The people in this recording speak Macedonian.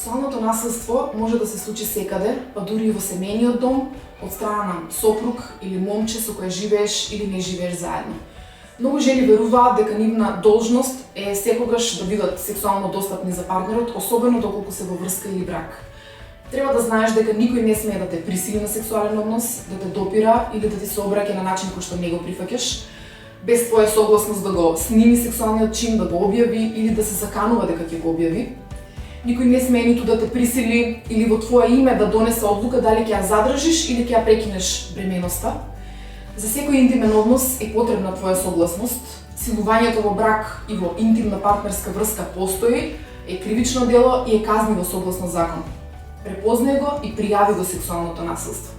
Сексуалното насилство може да се случи секаде, па дури и во семејниот дом, од страна на сопруг или момче со кој живееш или не живееш заедно. Многу жени веруваат дека нивна должност е секогаш да бидат сексуално достапни за партнерот, особено доколку се во врска или брак. Треба да знаеш дека никој не смее да те присили на сексуален однос, да те допира или да ти се обраќа на начин кој што не го прифаќаш, без твоја согласност да го сними сексуалниот чин, да го објави или да се заканува дека ќе го објави. Никој не смее ниту да те присили или во твое име да донесе одлука дали ќе ја задржиш или ќе ја прекинеш бременоста. За секој интимен однос е потребна твоја согласност. Силувањето во брак и во интимна партнерска врска постои, е кривично дело и е казниво согласно закон. Препознај го и пријави го сексуалното насилство.